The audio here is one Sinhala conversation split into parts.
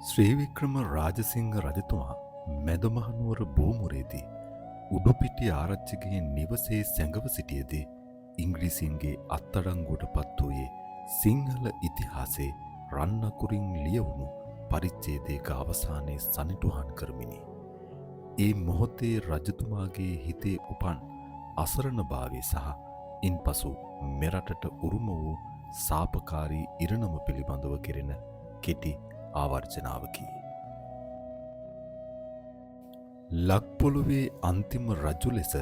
ශ්‍රී වික්‍රම රාජසිංහ රජතුමා මැදමහනුවර බෝමුරේදී උඩුපිටිය ආරච්චිගේ නිවසේ සැඟව සිටියදී ඉංග්‍රීසීන්ගේ අත්අඩංගුවට පත් වූයේ සිංහල ඉතිහාසයේ රන් අකුරින් ලියවුණු පරිච්ඡේදයක අවසානයේ සනිටුහන් කරමිනි. ඒ මොහොතේ රජතුමාගේ හිතේ උපන් අසරණභාවය සහ ඉන්පසු මෙරටට උරුම වූ සාපකාරී ඉරණම පිළිබඳව කෙරෙන කෙටි ආවර්ජනාවකි. ලක්පොළොවේ අන්තිම රජු ලෙස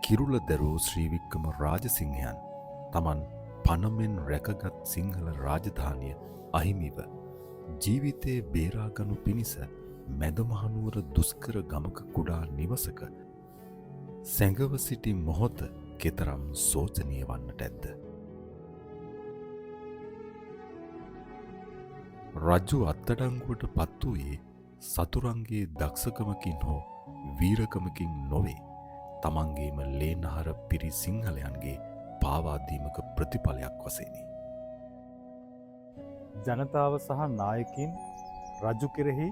කිරුළ දැරූ ශ්‍රී වික්‍රම රාජසිංහයන් තමන් පනමෙන් රැකගත් සිංහල රාජධානිය අහිමිව ජීවිතයේ බේරාගනු පිණිස මැදමහනුවර දුෂ්කර ගමක කුඩා නිවසක සැඟව සිටි මොහොත කෙතරම් සෝචනීය වන්නට ඇද්ද. රජු අත්අඩංගුවට පත් වූයේ සතුරන්ගේ දක්ෂකමකින් හෝ වීරකමකින් නොවේ, තමන්ගේම ලේනහර පිරි සිංහලයන්ගේ පාවාදීමක ප්‍රතිඵලයක් වශයෙනි. ජනතාව සහ නායකින් රජු කෙරෙහි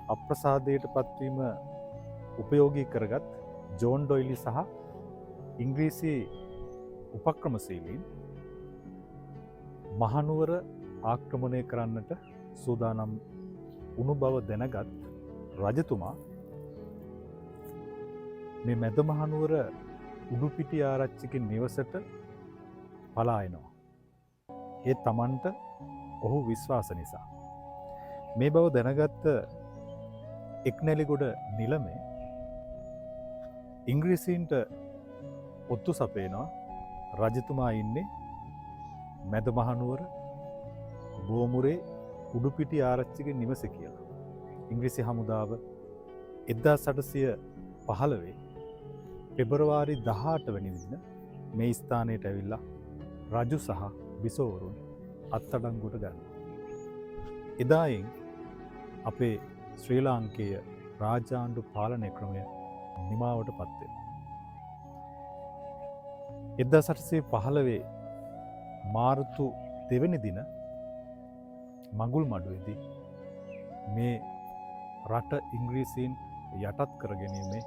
අප්‍රසාදයට පත්වීම උපයෝගී කරගත් ජෝන් ඩොයිලි සහ ඉංග්‍රීසි උපක්‍රමශීලීන් මහනුවර ආක්‍රමණය කරන්නට සූදානම් උණු බව දැනගත් රජතුමා මේ මැදමහනුවර උඩුපිටිය ආරච්චිගේ නිවසට පලා එනවා. ඒ තමන්ට ඔහු විශ්වාස නිසා. මේ බව දැනගත්ත එක්නැලිගොඩ නිලමේ ඉංග්‍රීසීන්ට ඔත්තු සපයනවා රජතුමා ඉන්නේ මැදමහනුවර බෝමුරේ උඩුපිටිය ආරච්චිගේ නිවස කියලා. ඉංග්‍රීසි හමුදාව 1815 පෙබරවාරි 18 වෙනි දින මේ ස්ථානයට ඇවිල්ලා රජු සහ බිසෝවරුන් අත්අඩංගුවට ගන්නවා. එදායින් අපේ ශ්‍රී ලාංකේය රාජාණ්ඩු පාලනය ක්‍රමය නිමාවට පත් වෙනවා. 1815 මාර්තු 2 වෙනි දින මඟුල් මඩුවේදී මේ රට ඉංග්‍රීසීන් යටත් කර ගැනීමේ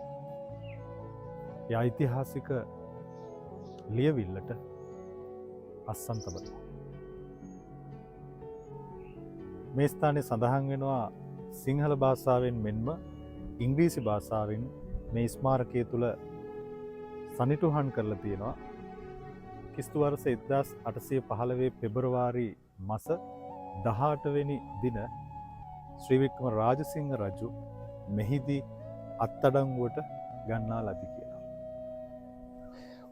ඓතිහාසික ලියවිල්ලට අස්සන් තබනවා. මේ ස්ථානයේ සඳහන් වෙනවා සිංහල භාෂාවෙන් මෙන්ම ඉංග්‍රීසි භාෂාවෙන් මේ ස්මාරකය තුල සනිටුහන් කරලා තියෙනවා. ක්‍රිස්තු වර්ෂ 1815 පෙබරවාරි මාස 18 වෙනි දින ශ්‍රී වික්‍රම රාජසිංහ රජු මෙහිදී අත්අඩංගුවට ගන්නා ලදී කියලා.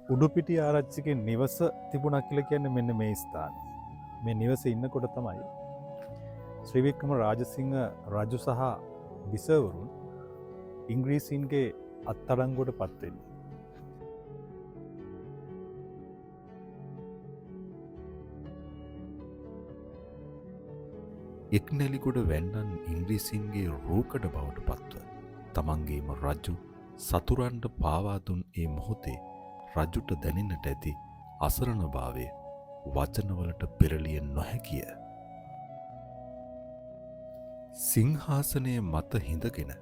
උඩුපිටිය ආරච්චිගේ නිවස තිබුණා කියලා කියන්නේ මෙන්න මේ ස්ථානේ. මේ නිවසේ ඉන්නකොට තමයි ශ්‍රී වික්‍රම රාජසිංහ රජු සහ බිසවරුන් ඉංග්‍රීසීන්ගේ අත්අඩංගුවට පත් වෙන්නේ. එක්නැලිගොඩ වැන්නන් ඉංග්‍රීසීන්ගේ රූකඩ බවට පත්ව තමන්ගේම රජු සතුරන්ට පාවා දුන් ඒ මොහොතේ රජුට දැනෙන්නට ඇති අසරණභාවය වචනවලට පෙරලිය නොහැකිය. සිංහාසනයේ මත හිඳගෙන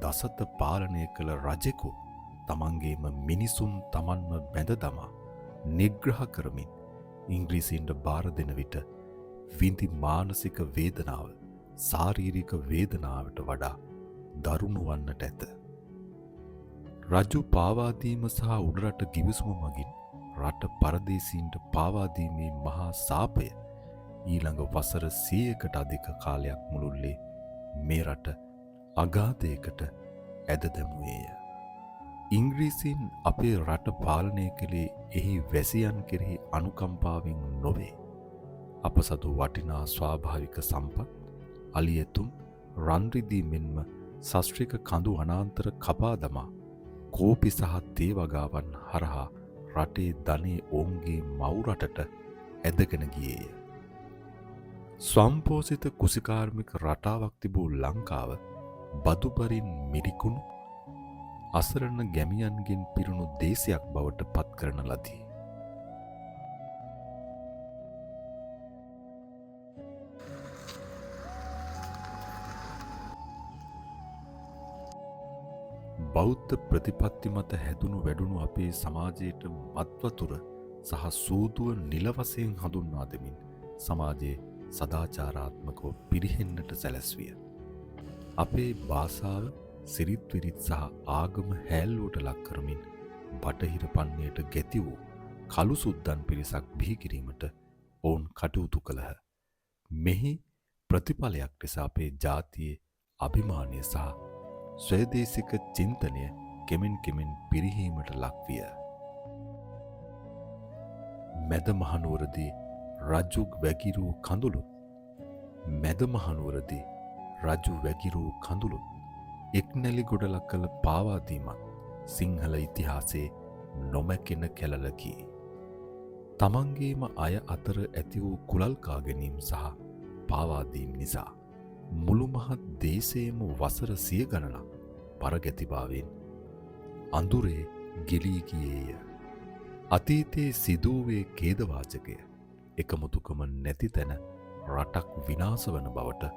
දසත පාලනය කළ රජෙකු තමන්ගේම මිනිසුන් තමන්ම බැඳ දමා නිග්‍රහ කරමින් ඉංග්‍රීසීන්ට බාර දෙන විට විඳි මානසික වේදනාව ශාරීරික වේදනාවට වඩා දරුණු වන්නට ඇත. රජු පාවාදීම සහ උඩරට ගිවිසුම මගින් රට පරදේශීන්ට පාවාදීමේ මහා සාපය ඊළඟ වසර 100කට අධික කාලයක් මුළුල්ලේ මේ රට අගාධයකට ඇද දැමුවේය. ඉංග්‍රීසීන් අපේ රට පාලනය කළේ එහි වැසියන් කෙරෙහි අනුකම්පාවෙන් නොවේ. අප සතු වටිනා ස්වාභාවික සම්පත් අලියතුන් රන්රිදී මෙන්ම ශස්ත්‍රික කඳු වනාන්තර කපා දමා කෝපි සහ තේ වගාවන් හරහා රටේ ධනෙ ඔවුන්ගේ මව් රටට ඇදගෙන ගියේය. ස්වම්පෝසිත කුසිකාර්මික රටාවක් තිබූ ලංකාව බදුබරින් මිරිකුණු අසරණ ගැමියන්ගෙන් පිරුණු දේශයක් බවට පත් කරන ලදී. බෞද්ධ ප්‍රතිපත්ති මත හැදුණු වැඩුණු අපේ සමාජයට මත්වතුර සහ සූදුව නිල වශයෙන් හඳුන්වා දෙමින් සමාජයේ සදාචාරාත්මකව පිරිහෙන්නට සැලැස්විය. අපේ භාෂාව සිරිත් විරිත් සහ ආගම හැල්ලුවට ලක් කරමින් බටහිර පන්නයට ගැති වූ කළු සුද්දන් පිරිසක් බිහි කිරීමට ඔවුන් කටයුතු කළහ. මෙහි ප්‍රතිඵලයක් ලෙස අපේ ජාතියේ අභිමානය සහ ස්වදේශික චින්තනය කෙමෙන් කෙමෙන් පිරිහීමට ලක්විය. මැද මහනුවරදී රජු වැගිරූ කඳුළුත් මැද මහනුවරදී රජු වැගිරූ කඳුළුත් එක්නැලි ගොඩලක් කළ පාවාදීමත් සිංහල ඉතිහාසයේ නොමැකෙන කැලලකි. තමන්ගේම අය අතර ඇති වූ කුලල්කා ගැනීම සහ පාවාදීම් නිසා මුළු මහත් දේශයේම වසර 100 ගණනක් පරගැතිභාවයෙන් අඳුරේ ගිලී ගියේය. අතීතයේ සිදුවේ ඛේදවාචකය එකමුතුකම නැති තැන රටක් විනාශ වන බවට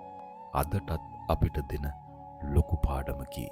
අදටත් අපිට දෙන ලොකු පාඩමකි.